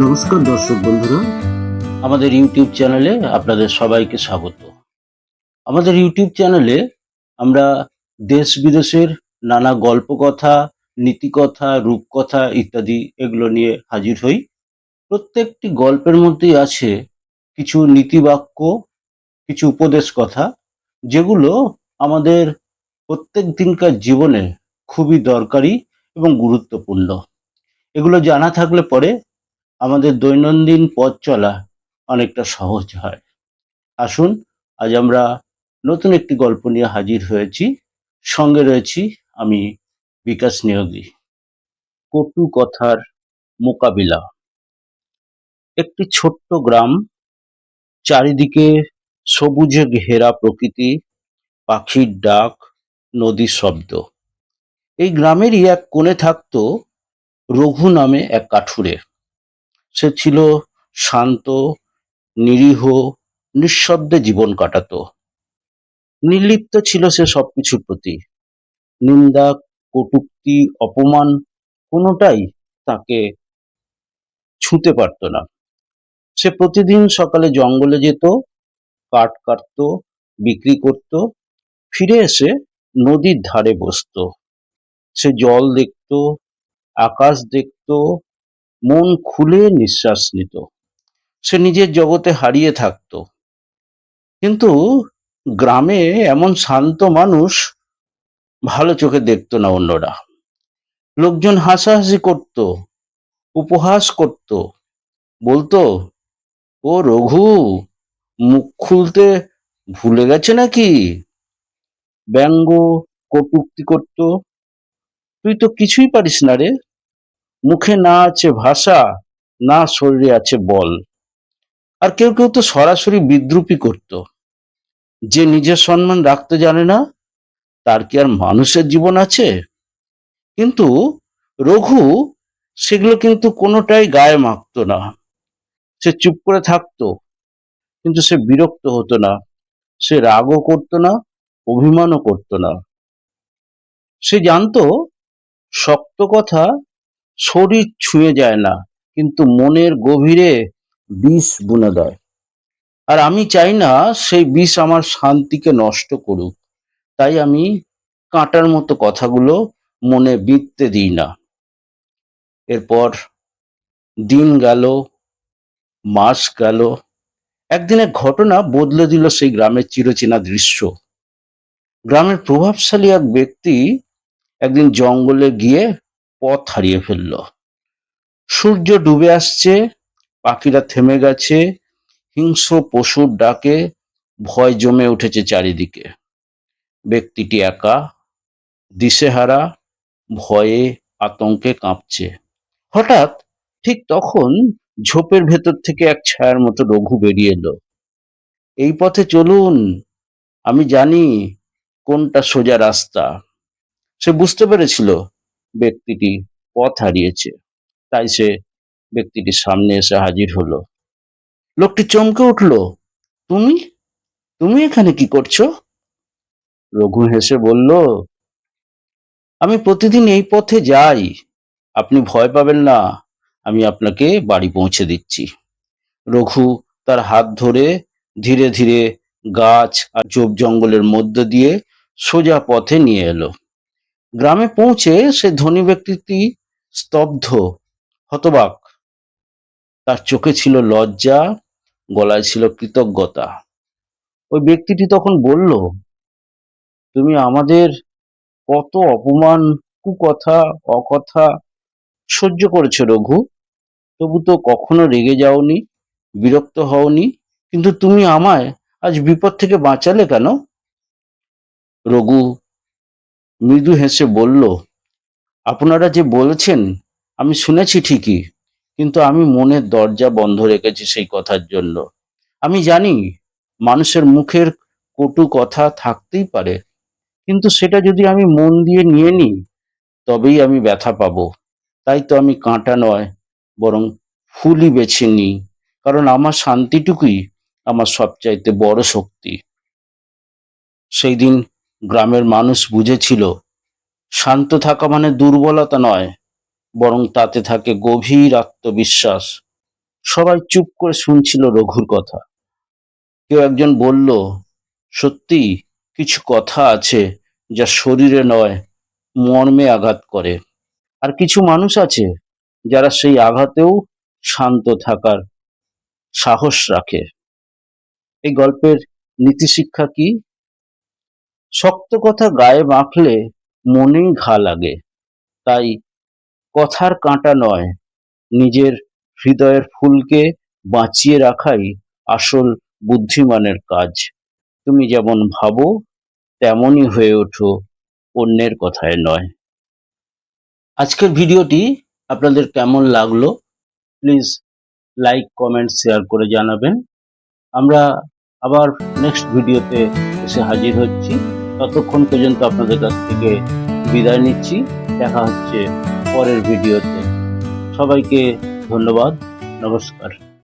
নমস্কার দর্শক বন্ধুরা, আমাদের ইউটিউব চ্যানেলে আপনাদের সবাইকে স্বাগত। আমাদের ইউটিউব চ্যানেলে আমরা দেশ বিদেশের নানা গল্পকথা, নীতিকথা, রূপকথা ইত্যাদি এগুলো নিয়ে হাজির হই। প্রত্যেকটি গল্পের মধ্যেই আছে কিছু নীতিবাক্য, কিছু উপদেশ কথা, যেগুলো আমাদের প্রত্যেক দিনকার জীবনে খুবই দরকারি এবং গুরুত্বপূর্ণ। এগুলো জানা থাকলে পরে আমাদের দৈনন্দিন পথ চলা অনেকটা সহজ হয়। আসুন, আজ আমরা নতুন একটি গল্প নিয়ে হাজির হয়েছি। সঙ্গে রয়েছি আমি, বিকাশ নিয়োগী। কটু কথার মোকাবিলা। একটি ছোট্ট গ্রাম, চারিদিকে সবুজে ঘেরা প্রকৃতি, পাখির ডাক, নদীর শব্দ। এই গ্রামেরই এক কোণে থাকতো রঘু নামে এক কাঠুরে। সে ছিল শান্ত, নিরীহ, নিঃশব্দে জীবন কাটাতো। নির্লিপ্ত ছিল সে সবকিছুর প্রতি। নিন্দা, কটূক্তি, অপমান কোনোটাই তাকে ছুঁতে পারত না। সে প্রতিদিন সকালে জঙ্গলে যেত, কাঠ কাটতো, বিক্রি করত, ফিরে এসে নদীর ধারে বসতো। সে জল দেখত, আকাশ দেখত, মন খুলে নিঃশ্বাস নিত। সে নিজের জগতে হারিয়ে থাকত। কিন্তু গ্রামে এমন শান্ত মানুষ ভালো চোখে দেখতো না অন্যরা। লোকজন হাসাহাসি করত, উপহাস করত, বলতো, ও রঘু, মুখ খুলতে ভুলে গেছে নাকি? ব্যঙ্গ, কটূক্তি করত, তুই তো কিছুই পারিস না রে, মুখে না আছে ভাষা, না শরীরে আছে বল। আর কেউ কেউ তো সরাসরি বিদ্রূপই করত। যে নিজের সম্মান রাখতে জানে না, তার কি আর মানুষের জীবন আছে? কিন্তু রঘু সেগুলো কিন্তু কোনোটাই গায়ে মাখতো না। সে চুপ করে থাকতো, কিন্তু সে বিরক্ত হতো না, সে রাগও করতো না, অভিমানও করতো না। সে জানতো শক্ত কথা শরীর ছুঁয়ে যায় না, কিন্তু মনের গভীরে বিষ বুনে দেয়। আর আমি চাই না সেই বিষ আমার শান্তিকে নষ্ট করুক। তাই আমি কাঁটার মতো কথাগুলো মনে বিঁধতে দিই না। এরপর দিন গেল, মাস গেল। একদিনের ঘটনা বদলে দিল সেই গ্রামের চিরচেনা দৃশ্য। গ্রামের প্রভাবশালী এক ব্যক্তি একদিন জঙ্গলে গিয়ে পথ হারিয়ে ফেলল। সূর্য ডুবে আসছে, পাখিরা থেমে গেছে, হিংস্র পশুর ডাকে ভয় জমে উঠেছে চারিদিকে। ব্যক্তিটি একা, দিশেহারা, ভয়ে, আতঙ্কে কাঁপছে। হঠাৎ ঠিক তখন ঝোপের ভেতর থেকে এক ছায়ার মতো রঘু বেরিয়ে এলো। এই পথে চলুন, আমি জানি কোনটা সোজা রাস্তা। সে বুঝতে পেরেছিল ব্যক্তিটি পথ হারিয়েছে, তাই সে ব্যক্তিটির সামনে এসে হাজির হলো। লোকটি চমকে উঠল, তুমি তুমি এখানে কি করছো? রঘু হেসে বলল, আমি প্রতিদিন এই পথে যাই, আপনি ভয় পাবেন না, আমি আপনাকে বাড়ি পৌঁছে দিচ্ছি। রঘু তার হাত ধরে ধীরে ধীরে গাছ আর ঝোপ জঙ্গলের মধ্য দিয়ে সোজা পথে নিয়ে এলো। গ্রামে পৌঁছে সে ধনী ব্যক্তিটি স্তব্ধ, হতবাক। তার চোখে ছিল লজ্জা, গলায় ছিল কৃতজ্ঞতা। ওই ব্যক্তিটি তখন বলল, তুমি আমাদের কত অপমান, কুকথা, অকথা সহ্য করেছো রঘু, তবু তো কখনো রেগে যাওনি, বিরক্ত হওনি। কিন্তু তুমি আমায় আজ বিপদ থেকে বাঁচালে কেন? রঘু মৃদু হেসে বলল, আপনারা যে বলেছেন আমি শুনেছি ঠিকই, কিন্তু আমি মনের দরজা বন্ধ রেখেছি সেই কথার জন্য। আমি জানি মানুষের মুখের কটু কথা থাকতেই পারে, কিন্তু সেটা যদি আমি মন দিয়ে নিয়ে নিই, তবেই আমি ব্যথা পাবো। তাই তো আমি কাঁটা নয়, বরং ফুলই বেছে নিই, কারণ আমার শান্তিটুকুই আমার সবচাইতে বড় শক্তি। সেই দিন গ্রামের মানুষ বুঝেছিল, শান্ত থাকা মানে দুর্বলতা নয়, বরং তাতে থাকে গভীর আত্মবিশ্বাস। সবাই চুপ করে শুনছিল রঘুর কথা। কেউ একজন বলল, সত্যি কিছু কথা আছে যা শরীরে নয়, মর্মে আঘাত করে। আর কিছু মানুষ আছে যারা সেই আঘাতেও শান্ত থাকার সাহস রাখে। এই গল্পের নীতিশিক্ষা কি? শক্ত কথা গায়ে মাখলে মনেই ঘা লাগে। তাই কথার কাঁটা নয়, নিজের হৃদয়ের ফুলকে বাঁচিয়ে রাখাই আসল বুদ্ধিমানের কাজ। তুমি যেমন ভাবো তেমনই হয়ে ওঠো, অন্যের কথায় নয়। আজকের ভিডিওটি আপনাদের কেমন লাগলো প্লিজ লাইক, কমেন্ট, শেয়ার করে জানাবেন। আমরা আবার নেক্সট ভিডিওতে এসে হাজির হচ্ছি। ততক্ষণ পর্যন্ত আপনাদের কাছ থেকে বিদায় নিচ্ছি। দেখা হচ্ছে পরের ভিডিওতে। সবাইকে ধন্যবাদ। নমস্কার।